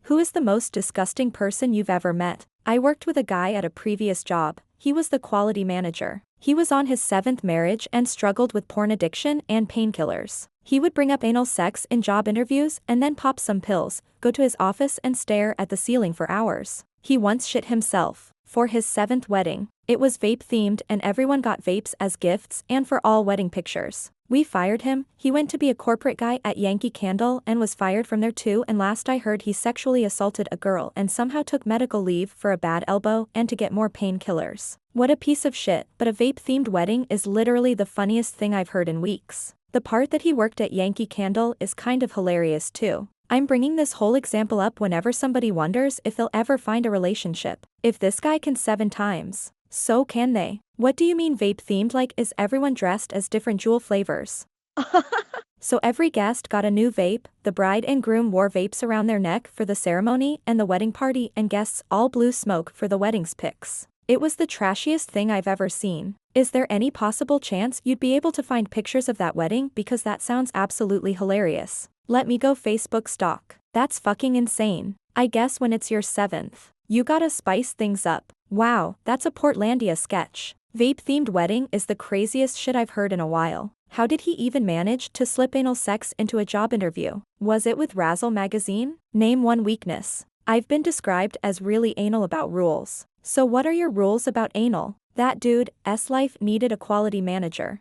Who is the most disgusting person you've ever met? I worked with a guy at a previous job. He was the quality manager. He was on his 7th marriage and struggled with porn addiction and painkillers. He would bring up anal sex in job interviews and then pop some pills, go to his office and stare at the ceiling for hours. He once shit himself. For his 7th wedding. It was vape-themed and everyone got vapes as gifts and for all wedding pictures. We fired him. He went to be a corporate guy at Yankee Candle and was fired from there too, and last I heard he sexually assaulted a girl and somehow took medical leave for a bad elbow and to get more painkillers. What a piece of shit, but a vape-themed wedding is literally the funniest thing I've heard in weeks. The part that he worked at Yankee Candle is kind of hilarious too. I'm bringing this whole example up whenever somebody wonders if they'll ever find a relationship. If this guy can 7 times, so can they. What do you mean vape-themed? Like, is everyone dressed as different Juul flavors? So every guest got a new vape, the bride and groom wore vapes around their neck for the ceremony and the wedding party, and guests all blew smoke for the wedding's pics. It was the trashiest thing I've ever seen. Is there any possible chance you'd be able to find pictures of that wedding, because that sounds absolutely hilarious? Let me go Facebook stalk. That's fucking insane. I guess when it's your 7th, you gotta spice things up. Wow, that's a Portlandia sketch. Vape-themed wedding is the craziest shit I've heard in a while. How did he even manage to slip anal sex into a job interview? Was it with Razzle magazine? Name one weakness. I've been described as really anal about rules. So what are your rules about anal? That dude's life needed a quality manager.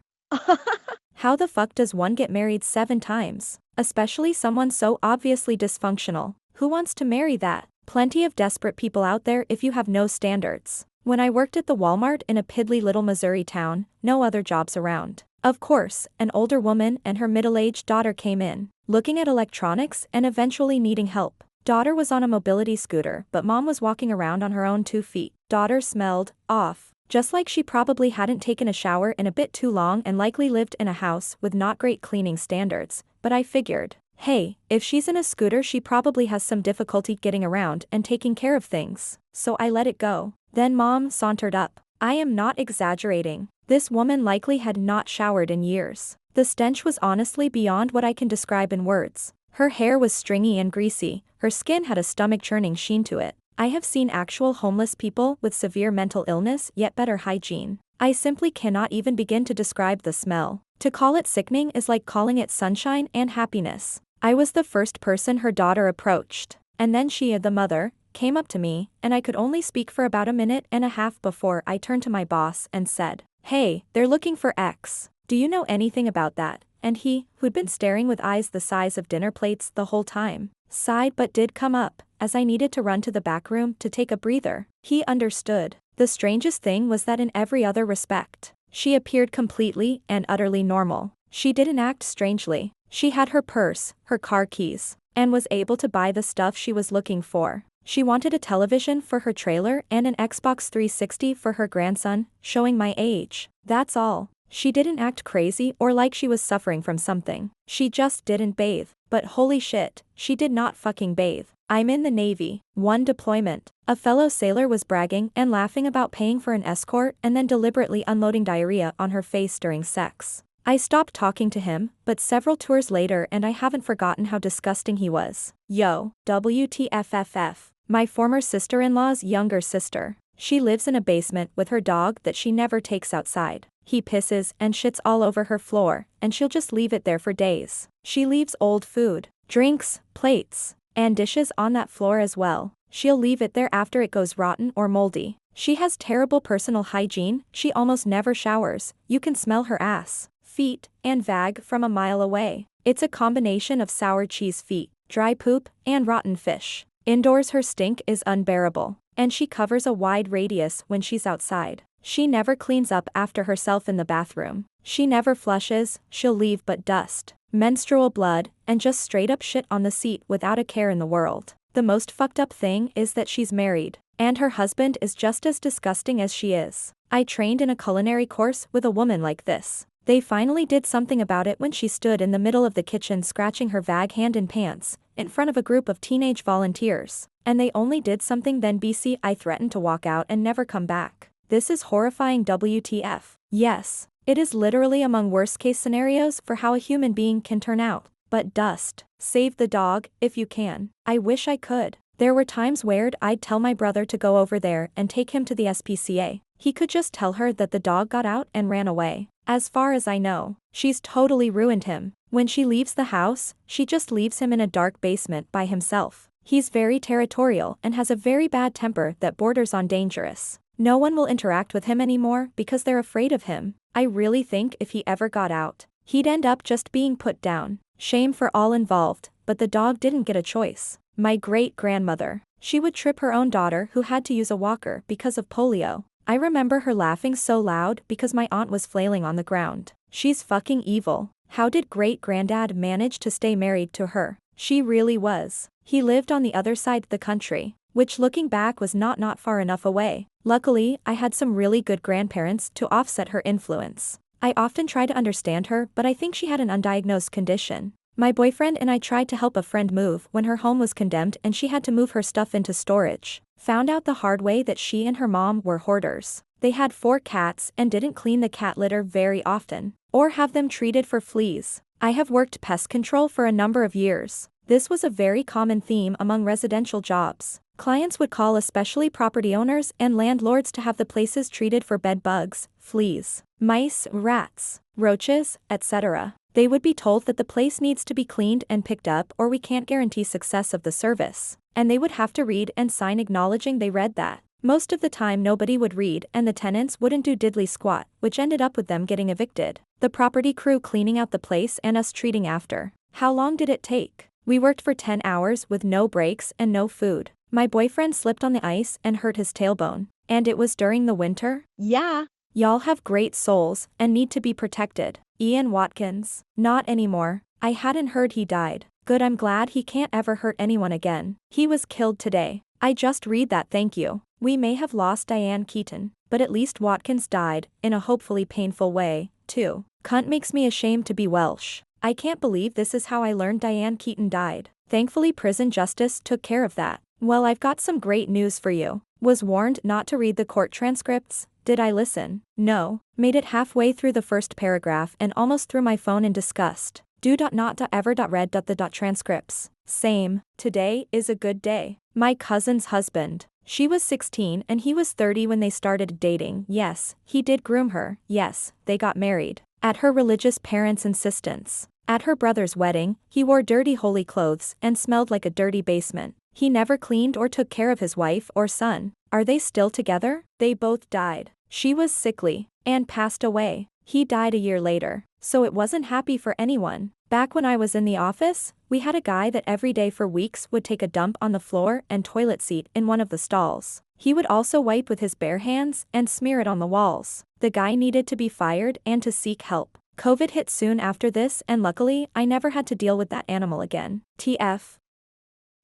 How the fuck does one get married 7 times? Especially someone so obviously dysfunctional. Who wants to marry that? Plenty of desperate people out there if you have no standards. When I worked at the Walmart in a piddly little Missouri town, no other jobs around. Of course, an older woman and her middle-aged daughter came in, looking at electronics and eventually needing help. Daughter was on a mobility scooter, but mom was walking around on her own 2 feet. Daughter smelled off. Just like she probably hadn't taken a shower in a bit too long and likely lived in a house with not great cleaning standards, but I figured, hey, if she's in a scooter she probably has some difficulty getting around and taking care of things. So I let it go. Then mom sauntered up. I am not exaggerating. This woman likely had not showered in years. The stench was honestly beyond what I can describe in words. Her hair was stringy and greasy, her skin had a stomach-churning sheen to it. I have seen actual homeless people with severe mental illness yet better hygiene. I simply cannot even begin to describe the smell. To call it sickening is like calling it sunshine and happiness. I was the first person her daughter approached, and then she, the mother, came up to me, and I could only speak for about a minute and a half before I turned to my boss and said, "Hey, they're looking for X. Do you know anything about that?" And he, who'd been staring with eyes the size of dinner plates the whole time, sighed but did come up, as I needed to run to the back room to take a breather. He understood. The strangest thing was that in every other respect, she appeared completely and utterly normal. She didn't act strangely. She had her purse, her car keys, and was able to buy the stuff she was looking for. She wanted a television for her trailer and an Xbox 360 for her grandson, showing my age. That's all. She didn't act crazy or like she was suffering from something. She just didn't bathe. But holy shit, she did not fucking bathe. I'm in the Navy. 1 deployment. A fellow sailor was bragging and laughing about paying for an escort and then deliberately unloading diarrhea on her face during sex. I stopped talking to him, but several tours later and I haven't forgotten how disgusting he was. Yo, WTFFF. My former sister-in-law's younger sister. She lives in a basement with her dog that she never takes outside. He pisses and shits all over her floor, and she'll just leave it there for days. She leaves old food, drinks, plates, and dishes on that floor as well. She'll leave it there after it goes rotten or moldy. She has terrible personal hygiene, she almost never showers, you can smell her ass, feet, and vag from a mile away. It's a combination of sour cheese feet, dry poop, and rotten fish. Indoors her stink is unbearable, and she covers a wide radius when she's outside. She never cleans up after herself in the bathroom. She never flushes, she'll leave but dust, menstrual blood, and just straight up shit on the seat without a care in the world. The most fucked up thing is that she's married, and her husband is just as disgusting as she is. I trained in a culinary course with a woman like this. They finally did something about it when she stood in the middle of the kitchen scratching her vag hand in pants, in front of a group of teenage volunteers. And they only did something then BC I threatened to walk out and never come back. This is horrifying WTF. Yes, it is literally among worst case scenarios for how a human being can turn out. But dust. Save the dog, if you can. I wish I could. There were times where I'd tell my brother to go over there and take him to the SPCA. He could just tell her that the dog got out and ran away. As far as I know, she's totally ruined him. When she leaves the house, she just leaves him in a dark basement by himself. He's very territorial and has a very bad temper that borders on dangerous. No one will interact with him anymore because they're afraid of him. I really think if he ever got out, he'd end up just being put down. Shame for all involved, but the dog didn't get a choice. My great-grandmother. She would trip her own daughter who had to use a walker because of polio. I remember her laughing so loud because my aunt was flailing on the ground. She's fucking evil. How did great-granddad manage to stay married to her? She really was. He lived on the other side of the country, which looking back was not far enough away. Luckily, I had some really good grandparents to offset her influence. I often try to understand her, but I think she had an undiagnosed condition. My boyfriend and I tried to help a friend move when her home was condemned and she had to move her stuff into storage. Found out the hard way that she and her mom were hoarders. They had 4 cats and didn't clean the cat litter very often, or have them treated for fleas. I have worked pest control for a number of years. This was a very common theme among residential jobs. Clients would call especially property owners and landlords to have the places treated for bed bugs, fleas, mice, rats, roaches, etc. They would be told that the place needs to be cleaned and picked up or we can't guarantee success of the service. And they would have to read and sign acknowledging they read that. Most of the time nobody would read and the tenants wouldn't do diddly squat, which ended up with them getting evicted. The property crew cleaning out the place and us treating after. How long did it take? We worked for 10 hours with no breaks and no food. My boyfriend slipped on the ice and hurt his tailbone. And it was during the winter? Yeah. Y'all have great souls and need to be protected. Ian Watkins. Not anymore. I hadn't heard he died. Good, I'm glad he can't ever hurt anyone again. He was killed today. I just read that, thank you. We may have lost Diane Keaton, but at least Watkins died, in a hopefully painful way, too. Cunt makes me ashamed to be Welsh. I can't believe this is how I learned Diane Keaton died. Thankfully prison justice took care of that. Well, I've got some great news for you. Was warned not to read the court transcripts. Did I listen? No. Made it halfway through the first paragraph and almost threw my phone in disgust. Read the transcripts. Same. Today is a good day. My cousin's husband. She was 16 and he was 30 when they started dating. Yes, he did groom her. Yes, they got married. At her religious parents' insistence. At her brother's wedding, he wore dirty holy clothes and smelled like a dirty basement. He never cleaned or took care of his wife or son. Are they still together? They both died. She was sickly and passed away. He died a year later. So it wasn't happy for anyone. Back when I was in the office, we had a guy that every day for weeks would take a dump on the floor and toilet seat in one of the stalls. He would also wipe with his bare hands and smear it on the walls. The guy needed to be fired and to seek help. COVID hit soon after this and luckily I never had to deal with that animal again. TF.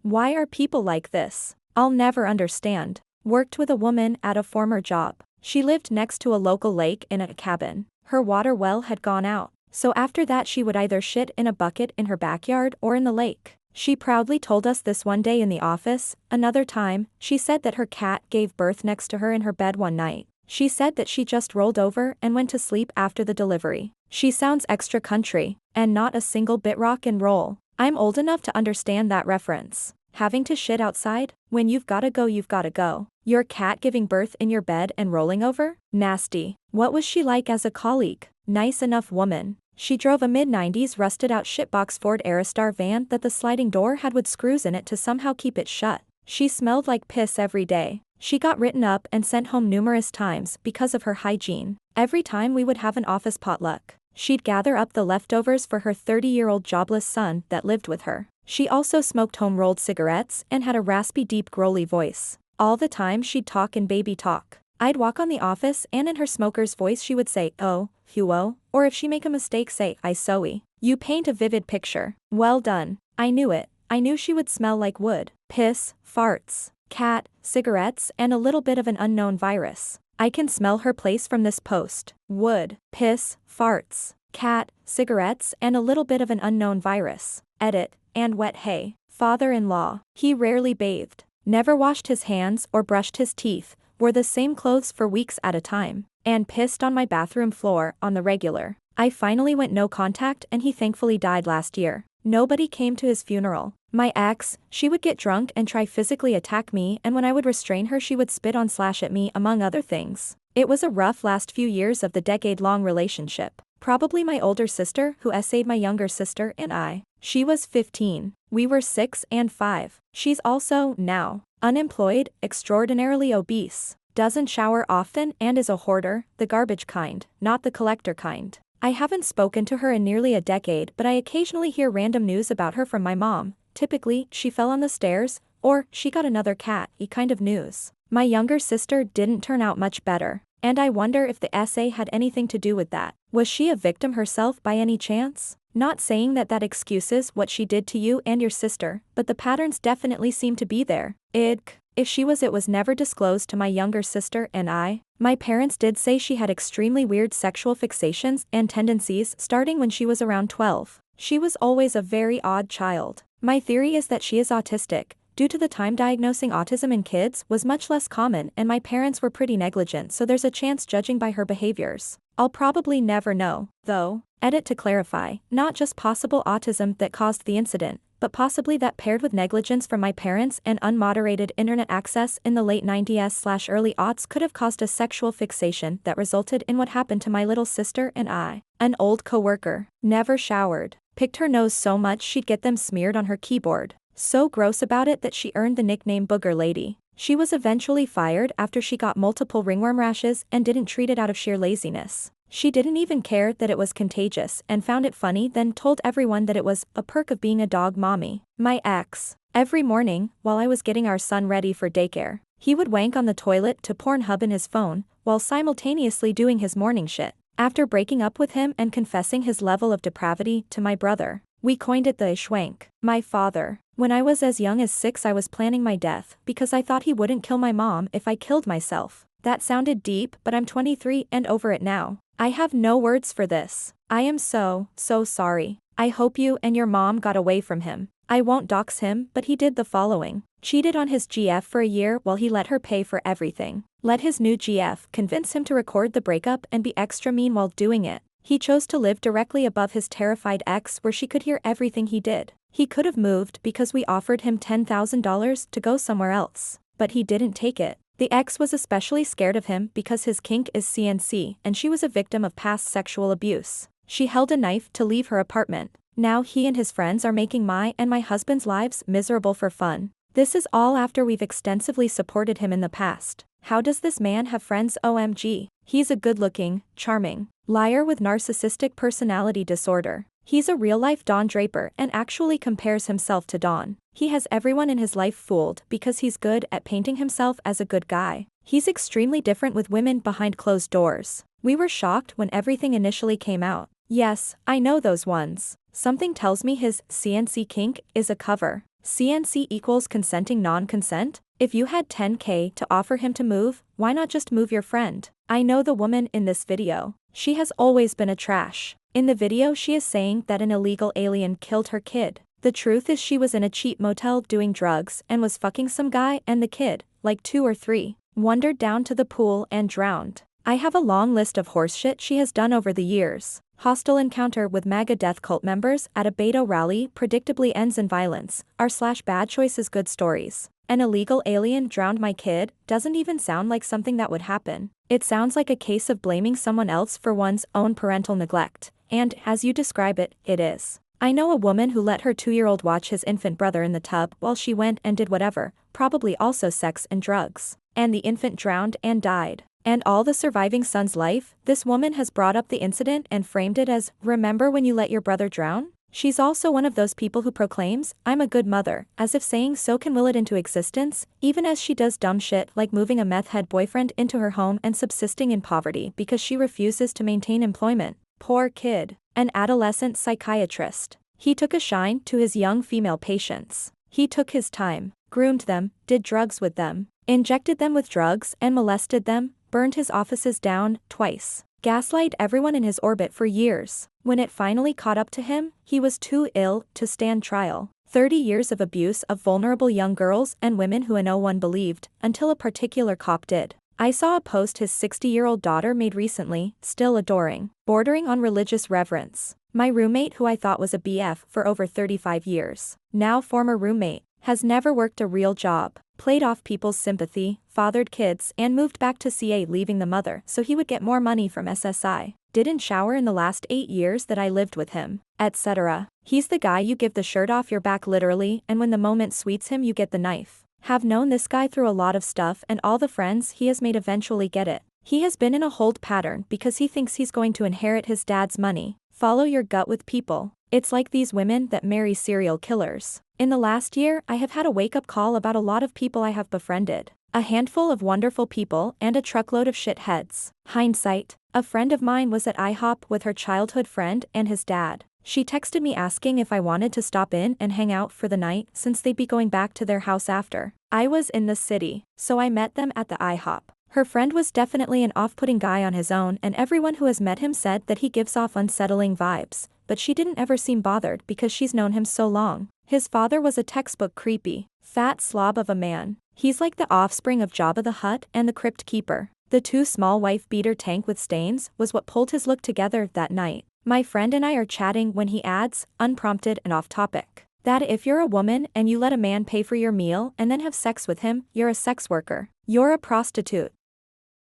Why are people like this? I'll never understand. Worked with a woman at a former job. She lived next to a local lake in a cabin. Her water well had gone out. So after that she would either shit in a bucket in her backyard or in the lake. She proudly told us this one day in the office. Another time, she said that her cat gave birth next to her in her bed one night. She said that she just rolled over and went to sleep after the delivery. She sounds extra country, and not a single bit rock and roll. I'm old enough to understand that reference. Having to shit outside? When you've gotta go, you've gotta go. Your cat giving birth in your bed and rolling over? Nasty. What was she like as a colleague? Nice enough woman. She drove a mid-90s rusted-out shitbox Ford Aerostar van that the sliding door had wood screws in it to somehow keep it shut. She smelled like piss every day. She got written up and sent home numerous times because of her hygiene. Every time we would have an office potluck, she'd gather up the leftovers for her 30-year-old jobless son that lived with her. She also smoked home-rolled cigarettes and had a raspy, deep, growly voice. All the time she'd talk in baby talk. I'd walk on the office and in her smoker's voice she would say, "Oh, Huo," or if she make a mistake say, "I soey." You paint a vivid picture. Well done. I knew it. I knew she would smell like wood, piss, farts, cat, cigarettes and a little bit of an unknown virus. I can smell her place from this post. Wood, piss, farts, cat, cigarettes and a little bit of an unknown virus. Edit, and wet hay. Father-in-law. He rarely bathed, never washed his hands or brushed his teeth, wore the same clothes for weeks at a time, and pissed on my bathroom floor on the regular. I finally went no contact and he thankfully died last year. Nobody came to his funeral. My ex, she would get drunk and try physically attack me, and when I would restrain her she would spit on slash at me, among other things. It was a rough last few years of the decade-long relationship. Probably my older sister who essayed my younger sister and I. She was 15. We were 6 and 5. She's also, now, unemployed, extraordinarily obese, doesn't shower often and is a hoarder, the garbage kind, not the collector kind. I haven't spoken to her in nearly a decade, but I occasionally hear random news about her from my mom. Typically, she fell on the stairs, or she got another cat-y kind of news. My younger sister didn't turn out much better, and I wonder if the essay had anything to do with that. Was she a victim herself by any chance? Not saying that that excuses what she did to you and your sister, but the patterns definitely seem to be there. If she was, it was never disclosed to my younger sister and I. My parents did say she had extremely weird sexual fixations and tendencies starting when she was around 12. She was always a very odd child. My theory is that she is autistic, due to the time diagnosing autism in kids was much less common and my parents were pretty negligent, so there's a chance judging by her behaviors. I'll probably never know, though. Edit to clarify, not just possible autism that caused the incident, but possibly that paired with negligence from my parents and unmoderated internet access in the late 90s/early aughts could have caused a sexual fixation that resulted in what happened to my little sister and I. An old coworker. Never showered. Picked her nose so much she'd get them smeared on her keyboard. So gross about it that she earned the nickname Booger Lady. She was eventually fired after she got multiple ringworm rashes and didn't treat it out of sheer laziness. She didn't even care that it was contagious and found it funny, then told everyone that it was a perk of being a dog mommy. My ex. Every morning, while I was getting our son ready for daycare, he would wank on the toilet to Pornhub in his phone, while simultaneously doing his morning shit. After breaking up with him and confessing his level of depravity to my brother, we coined it the ishwank. My father. When I was as young as 6 I was planning my death because I thought he wouldn't kill my mom if I killed myself. That sounded deep, but I'm 23 and over it now. I have no words for this. I am so sorry. I hope you and your mom got away from him. I won't dox him, but he did the following. Cheated on his GF for a year while he let her pay for everything. Let his new GF convince him to record the breakup and be extra mean while doing it. He chose to live directly above his terrified ex where she could hear everything he did. He could have moved because we offered him $10,000 to go somewhere else, but he didn't take it. The ex was especially scared of him because his kink is CNC and she was a victim of past sexual abuse. She held a knife to leave her apartment. Now he and his friends are making my and my husband's lives miserable for fun. This is all after we've extensively supported him in the past. How does this man have friends? OMG. He's a good-looking, charming liar with narcissistic personality disorder. He's a real-life Don Draper and actually compares himself to Don. He has everyone in his life fooled because he's good at painting himself as a good guy. He's extremely different with women behind closed doors. We were shocked when everything initially came out. Yes, I know those ones. Something tells me his CNC kink is a cover. CNC equals consenting non-consent? If you had $10K to offer him to move, why not just move your friend? I know the woman in this video. She has always been a trash. In the video she is saying that an illegal alien killed her kid. The truth is she was in a cheap motel doing drugs and was fucking some guy and the kid, like 2 or 3, wandered down to the pool and drowned. I have a long list of horseshit she has done over the years. Hostile encounter with MAGA death cult members at a Beto rally predictably ends in violence. /bad choices good stories. An illegal alien drowned my kid doesn't even sound like something that would happen. It sounds like a case of blaming someone else for one's own parental neglect. And, as you describe it, it is. I know a woman who let her 2-year-old watch his infant brother in the tub while she went and did whatever, probably also sex and drugs. And the infant drowned and died. And all the surviving son's life, this woman has brought up the incident and framed it as, remember when you let your brother drown? She's also one of those people who proclaims, I'm a good mother, as if saying so can will it into existence, even as she does dumb shit like moving a meth-head boyfriend into her home and subsisting in poverty because she refuses to maintain employment. Poor kid. An adolescent psychiatrist. He took a shine to his young female patients. He took his time, groomed them, did drugs with them, injected them with drugs and molested them, burned his offices down, twice. Gaslight everyone in his orbit for years. When it finally caught up to him, he was too ill to stand trial. 30 years of abuse of vulnerable young girls and women who no one believed, until a particular cop did. I saw a post his 60-year-old daughter made recently, still adoring, bordering on religious reverence. My roommate, who I thought was a BF for over 35 years, now former roommate, has never worked a real job, played off people's sympathy, fathered kids, and moved back to CA leaving the mother so he would get more money from SSI. Didn't shower in the last 8 years that I lived with him, etc. He's the guy you give the shirt off your back literally, and when the moment suits him you get the knife. Have known this guy through a lot of stuff, and all the friends he has made eventually get it. He has been in a hold pattern because he thinks he's going to inherit his dad's money. Follow your gut with people. It's like these women that marry serial killers. In the last year, I have had a wake-up call about a lot of people I have befriended. A handful of wonderful people and a truckload of shitheads. Hindsight. A friend of mine was at IHOP with her childhood friend and his dad. She texted me asking if I wanted to stop in and hang out for the night since they'd be going back to their house after. I was in the city, so I met them at the IHOP. Her friend was definitely an off-putting guy on his own, and everyone who has met him said that he gives off unsettling vibes, but she didn't ever seem bothered because she's known him so long. His father was a textbook creepy, fat slob of a man. He's like the offspring of Jabba the Hutt and the Crypt Keeper. The too small wife-beater tank with stains was what pulled his look together that night. My friend and I are chatting when he adds, unprompted and off-topic, that if you're a woman and you let a man pay for your meal and then have sex with him, you're a sex worker. You're a prostitute.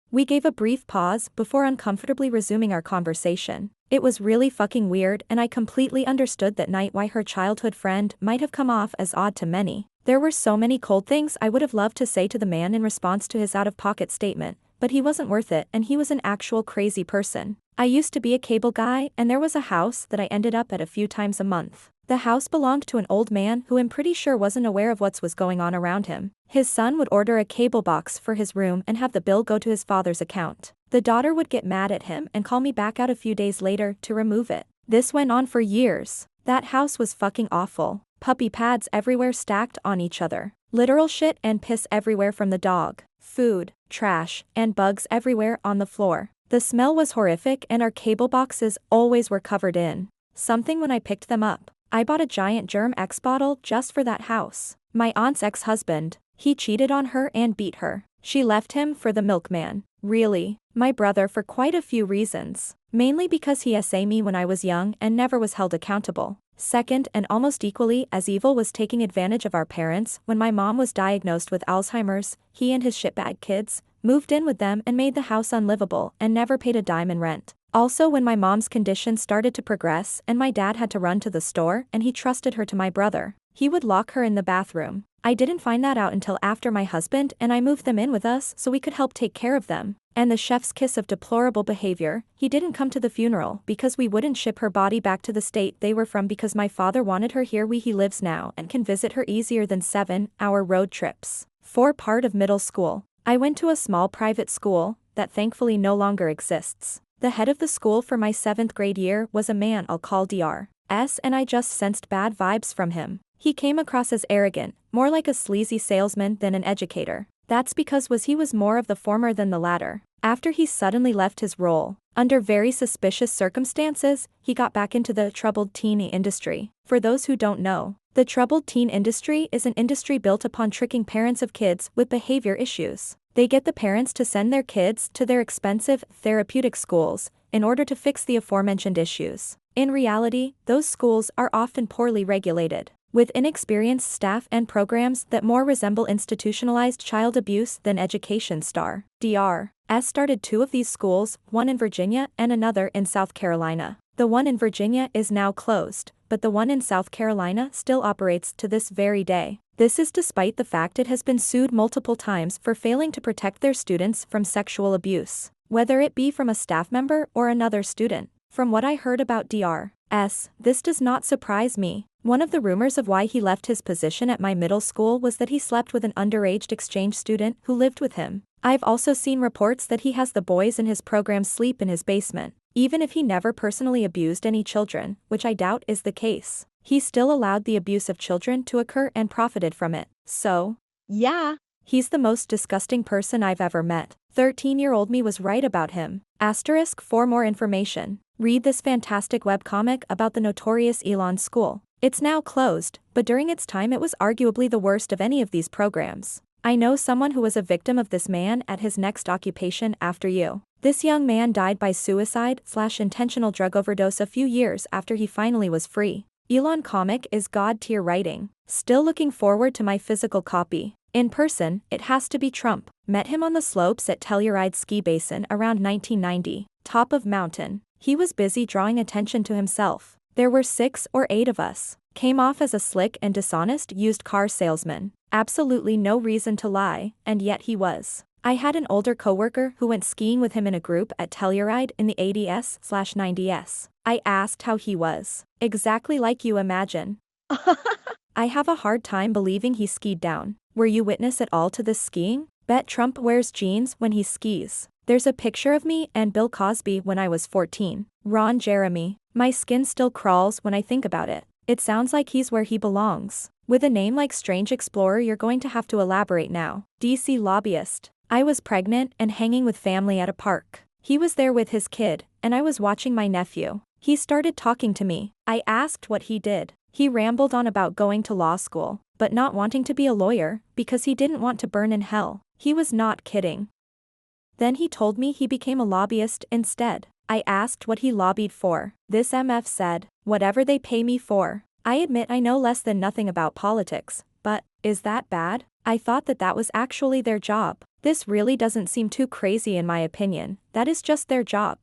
We gave a brief pause before uncomfortably resuming our conversation. It was really fucking weird, and I completely understood that night why her childhood friend might have come off as odd to many. There were so many cold things I would have loved to say to the man in response to his out-of-pocket statement, but he wasn't worth it, and he was an actual crazy person. I used to be a cable guy, and there was a house that I ended up at a few times a month. The house belonged to an old man who I'm pretty sure wasn't aware of what was going on around him. His son would order a cable box for his room and have the bill go to his father's account. The daughter would get mad at him and call me back out a few days later to remove it. This went on for years. That house was fucking awful. Puppy pads everywhere stacked on each other. Literal shit and piss everywhere from the dog. Food, trash, and bugs everywhere on the floor. The smell was horrific, and our cable boxes always were covered in something when I picked them up. I bought a giant Germ X bottle just for that house. My aunt's ex-husband, he cheated on her and beat her. She left him for the milkman. Really? My brother, for quite a few reasons. Mainly because he SA me when I was young and never was held accountable. Second, and almost equally as evil, was taking advantage of our parents. When my mom was diagnosed with Alzheimer's, he and his shitbag kids moved in with them and made the house unlivable and never paid a dime in rent. Also, when my mom's condition started to progress and my dad had to run to the store and he trusted her to my brother, he would lock her in the bathroom. I didn't find that out until after my husband and I moved them in with us so we could help take care of them. And the chef's kiss of deplorable behavior, he didn't come to the funeral because we wouldn't ship her body back to the state they were from because my father wanted her here where he lives now and can visit her easier than 7-hour road trips. For part of middle school, I went to a small private school that thankfully no longer exists. The head of the school for my 7th grade year was a man I'll call Dr. S, and I just sensed bad vibes from him. He came across as arrogant, more like a sleazy salesman than an educator. That's because he was more of the former than the latter. After he suddenly left his role, under very suspicious circumstances, he got back into the troubled teen industry. For those who don't know, the troubled teen industry is an industry built upon tricking parents of kids with behavior issues. They get the parents to send their kids to their expensive, therapeutic schools in order to fix the aforementioned issues. In reality, those schools are often poorly regulated, with inexperienced staff and programs that more resemble institutionalized child abuse than education. Dr. S started 2 of these schools, one in Virginia and another in South Carolina. The one in Virginia is now closed, but the one in South Carolina still operates to this very day. This is despite the fact it has been sued multiple times for failing to protect their students from sexual abuse, whether it be from a staff member or another student. From what I heard about Dr. S, this does not surprise me. One of the rumors of why he left his position at my middle school was that he slept with an underage exchange student who lived with him. I've also seen reports that he has the boys in his program sleep in his basement. Even if he never personally abused any children, which I doubt is the case, he still allowed the abuse of children to occur and profited from it. So, yeah, he's the most disgusting person I've ever met. 13-year-old me was right about him. * For more information, read this fantastic webcomic about the notorious Elon School. It's now closed, but during its time it was arguably the worst of any of these programs. I know someone who was a victim of this man at his next occupation after you. This young man died by suicide/intentional drug overdose a few years after he finally was free. Elon comic is god-tier writing. Still looking forward to my physical copy. In person, it has to be Trump. Met him on the slopes at Telluride Ski Basin around 1990. Top of mountain. He was busy drawing attention to himself. There were 6 or 8 of us. Came off as a slick and dishonest used car salesman. Absolutely no reason to lie, and yet he was. I had an older coworker who went skiing with him in a group at Telluride in the 80s/90s. I asked how he was. Exactly like you imagine. I have a hard time believing he skied down. Were you witness at all to this skiing? Bet Trump wears jeans when he skis. There's a picture of me and Bill Cosby when I was 14. Ron Jeremy. My skin still crawls when I think about it. It sounds like he's where he belongs. With a name like Strange Explorer, you're going to have to elaborate now. DC lobbyist. I was pregnant and hanging with family at a park. He was there with his kid, and I was watching my nephew. He started talking to me. I asked what he did. He rambled on about going to law school, but not wanting to be a lawyer, because he didn't want to burn in hell. He was not kidding. Then he told me he became a lobbyist instead. I asked what he lobbied for. This MF said, whatever they pay me for. I admit I know less than nothing about politics, but, is that bad? I thought that was actually their job. This really doesn't seem too crazy in my opinion. That is just their job.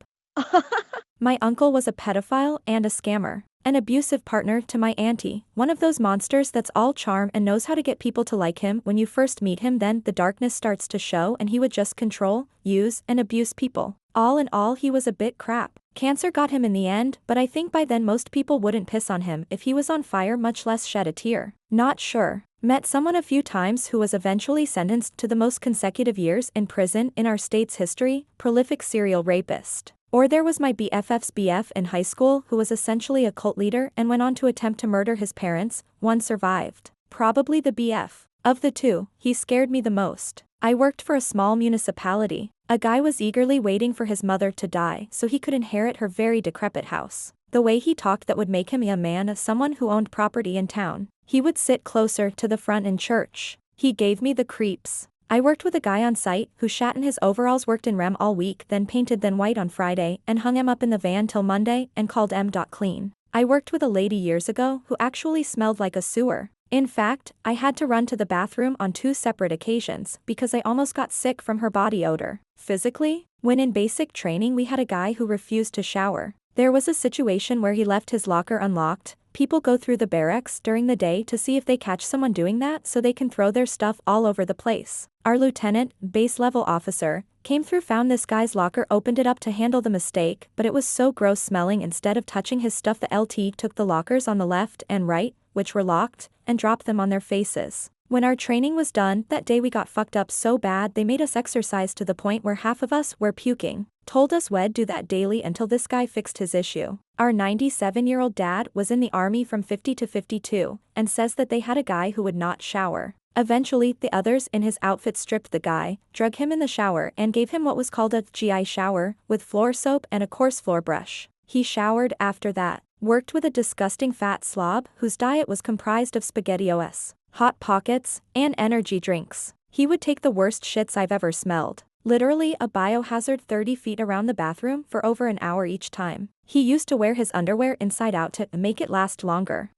My uncle was a pedophile and a scammer. An abusive partner to my auntie, one of those monsters that's all charm and knows how to get people to like him when you first meet him, then the darkness starts to show and he would just control, use, and abuse people. All in all, he was a bit crap. Cancer got him in the end, but I think by then most people wouldn't piss on him if he was on fire, much less shed a tear. Not sure. Met someone a few times who was eventually sentenced to the most consecutive years in prison in our state's history, prolific serial rapist. Or there was my BFF's BF in high school who was essentially a cult leader and went on to attempt to murder his parents. One survived. Probably the BF. Of the two, he scared me the most. I worked for a small municipality. A guy was eagerly waiting for his mother to die so he could inherit her very decrepit house. The way he talked, that would make him a man of someone who owned property in town. He would sit closer to the front in church. He gave me the creeps. I worked with a guy on site who shat in his overalls, worked in REM all week, then painted then white on Friday, and hung him up in the van till Monday and called M.clean. I worked with a lady years ago who actually smelled like a sewer. In fact, I had to run to the bathroom on 2 separate occasions because I almost got sick from her body odor. Physically, when in basic training we had a guy who refused to shower. There was a situation where he left his locker unlocked. People go through the barracks during the day to see if they catch someone doing that so they can throw their stuff all over the place. Our lieutenant, base level officer, came through, found this guy's locker, opened it up to handle the mistake, but it was so gross smelling. Instead of touching his stuff, the LT took the lockers on the left and right, which were locked, and dropped them on their faces. When our training was done, that day we got fucked up so bad they made us exercise to the point where half of us were puking. Told us we'd do that daily until this guy fixed his issue. Our 97-year-old dad was in the army from 50 to 52, and says that they had a guy who would not shower. Eventually, the others in his outfit stripped the guy, drug him in the shower, and gave him what was called a GI shower, with floor soap and a coarse floor brush. He showered after that. Worked with a disgusting fat slob whose diet was comprised of SpaghettiOs, Hot Pockets, and energy drinks. He would take the worst shits I've ever smelled. Literally a biohazard 30 feet around the bathroom for over an hour each time. He used to wear his underwear inside out to make it last longer.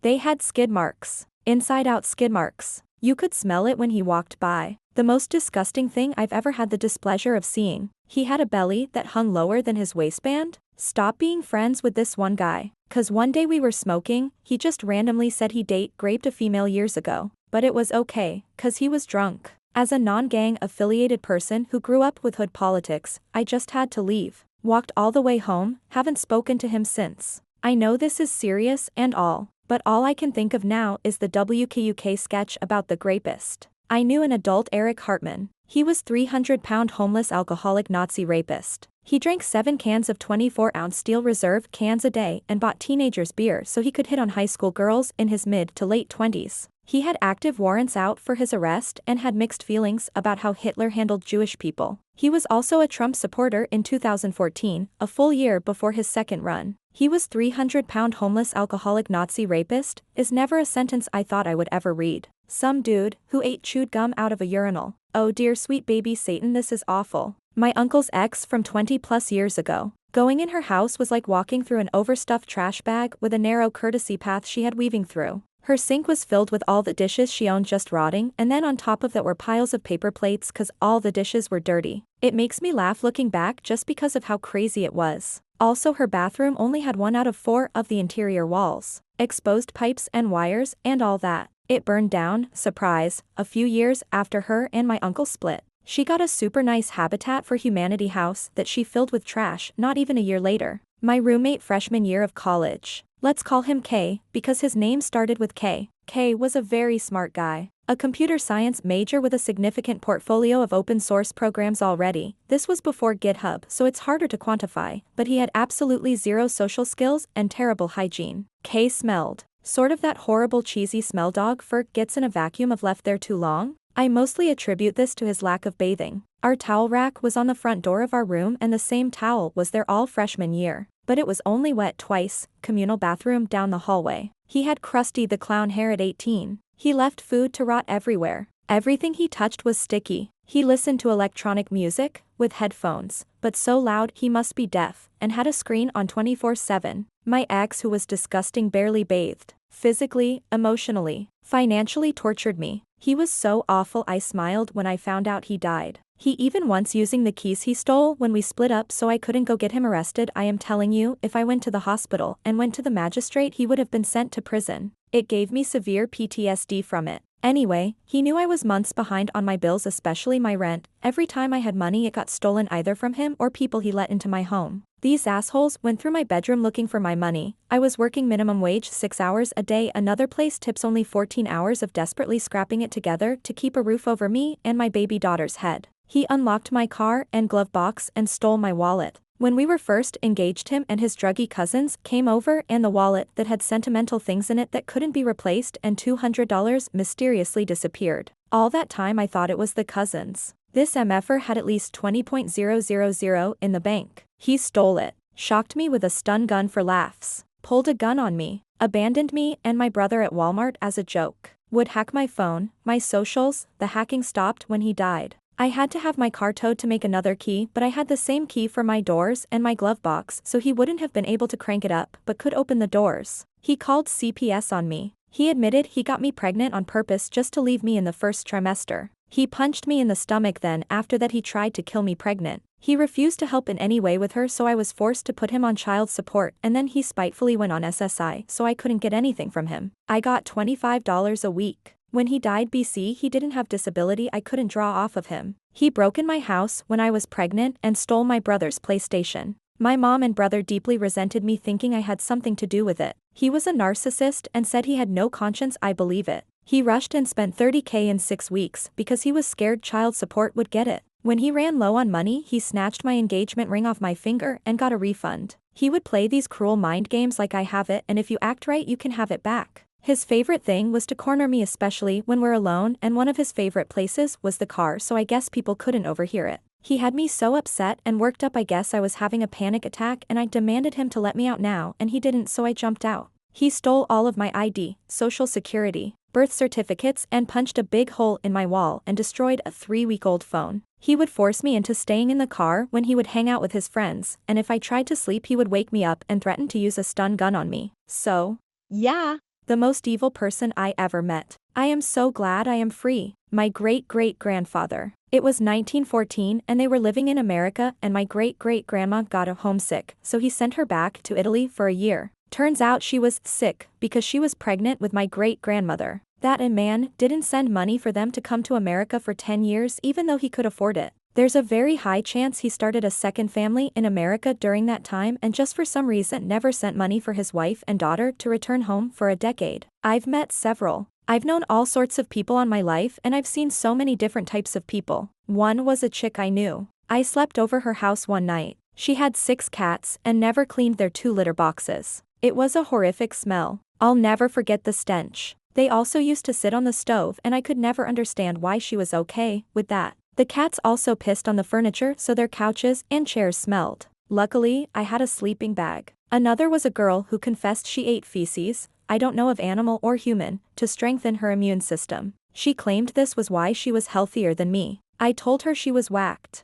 They had skid marks. Inside out skid marks. You could smell it when he walked by. The most disgusting thing I've ever had the displeasure of seeing. He had a belly that hung lower than his waistband. Stop being friends with this one guy. 'Cause one day we were smoking, he just randomly said he raped a female years ago. But it was okay, 'cause he was drunk. As a non-gang affiliated person who grew up with hood politics, I just had to leave. Walked all the way home, haven't spoken to him since. I know this is serious and all, but all I can think of now is the WKUK sketch about the rapist. I knew an adult Eric Hartman. He was 300-pound homeless alcoholic Nazi rapist. He drank 7 cans of 24-ounce Steel Reserve cans a day and bought teenagers beer so he could hit on high school girls in his mid to late 20s. He had active warrants out for his arrest and had mixed feelings about how Hitler handled Jewish people. He was also a Trump supporter in 2014, a full year before his second run. He was 300-pound homeless alcoholic Nazi rapist is never a sentence I thought I would ever read. Some dude who ate chewed gum out of a urinal. Oh dear sweet baby Satan, this is awful. My uncle's ex from 20 plus years ago. Going in her house was like walking through an overstuffed trash bag with a narrow courtesy path she had weaving through. Her sink was filled with all the dishes she owned just rotting, and then on top of that were piles of paper plates cause all the dishes were dirty. It makes me laugh looking back just because of how crazy it was. Also, her bathroom only had 1 out of 4 of the interior walls. Exposed pipes and wires and all that. It burned down, surprise, a few years after her and my uncle split. She got a super nice Habitat for Humanity house that she filled with trash not even a year later. My roommate freshman year of college. Let's call him K, because his name started with K. K was a very smart guy. A computer science major with a significant portfolio of open source programs already. This was before GitHub, so it's harder to quantify, but he had absolutely zero social skills and terrible hygiene. K smelled. Sort of that horrible cheesy smell dog fur gets in a vacuum if left there too long. I mostly attribute this to his lack of bathing. Our towel rack was on the front door of our room and the same towel was there all freshman year. But it was only wet twice, communal bathroom down the hallway. He had Krusty the Clown hair at 18. He left food to rot everywhere. Everything he touched was sticky. He listened to electronic music, with headphones, but so loud he must be deaf, and had a screen on 24/7. My ex, who was disgusting, barely bathed. Physically, emotionally, financially tortured me. He was so awful I smiled when I found out he died. He even once using the keys he stole when we split up so I couldn't go get him arrested. I am telling you, if I went to the hospital and went to the magistrate he would have been sent to prison. It gave me severe PTSD from it. Anyway, he knew I was months behind on my bills, especially my rent. Every time I had money it got stolen either from him or people he let into my home. These assholes went through my bedroom looking for my money. I was working minimum wage 6 hours a day. Another place tips only 14 hours of desperately scrapping it together to keep a roof over me and my baby daughter's head. He unlocked my car and glove box and stole my wallet. When we were first engaged, him and his druggy cousins came over and the wallet that had sentimental things in it that couldn't be replaced and $200 mysteriously disappeared. All that time I thought it was the cousins. This MFer had at least 20,000 in the bank. He stole it, shocked me with a stun gun for laughs, pulled a gun on me, abandoned me and my brother at Walmart as a joke, would hack my phone, my socials. The hacking stopped when he died. I had to have my car towed to make another key, but I had the same key for my doors and my glove box, so he wouldn't have been able to crank it up but could open the doors. He called CPS on me. He admitted he got me pregnant on purpose just to leave me in the first trimester. He punched me in the stomach, then after that he tried to kill me pregnant. He refused to help in any way with her, so I was forced to put him on child support, and then he spitefully went on SSI so I couldn't get anything from him. I got $25 a week. When he died BC he didn't have disability I couldn't draw off of him. He broke in my house when I was pregnant and stole my brother's PlayStation. My mom and brother deeply resented me, thinking I had something to do with it. He was a narcissist and said he had no conscience. I believe it. He rushed and spent $30K in 6 weeks because he was scared child support would get it. When he ran low on money he snatched my engagement ring off my finger and got a refund. He would play these cruel mind games like I have it and if you act right you can have it back. His favorite thing was to corner me, especially when we're alone, and one of his favorite places was the car, so I guess people couldn't overhear it. He had me so upset and worked up I guess I was having a panic attack and I demanded him to let me out now and he didn't, so I jumped out. He stole all of my ID, social security, birth certificates and punched a big hole in my wall and destroyed a 3-week-old phone. He would force me into staying in the car when he would hang out with his friends, and if I tried to sleep he would wake me up and threaten to use a stun gun on me. So, yeah. The most evil person I ever met. I am so glad I am free. My great-great-grandfather. It was 1914 and they were living in America and my great-great-grandma got homesick, so he sent her back to Italy for a year. Turns out she was sick because she was pregnant with my great-grandmother. That a man didn't send money for them to come to America for 10 years even though he could afford it. There's a very high chance he started a second family in America during that time and just for some reason never sent money for his wife and daughter to return home for a decade. I've met several. I've known all sorts of people on my life and I've seen so many different types of people. One was a chick I knew. I slept over her house one night. She had 6 cats and never cleaned their 2 litter boxes. It was a horrific smell. I'll never forget the stench. They also used to sit on the stove and I could never understand why she was okay with that. The cats also pissed on the furniture so their couches and chairs smelled. Luckily, I had a sleeping bag. Another was a girl who confessed she ate feces, I don't know of animal or human, to strengthen her immune system. She claimed this was why she was healthier than me. I told her she was whacked.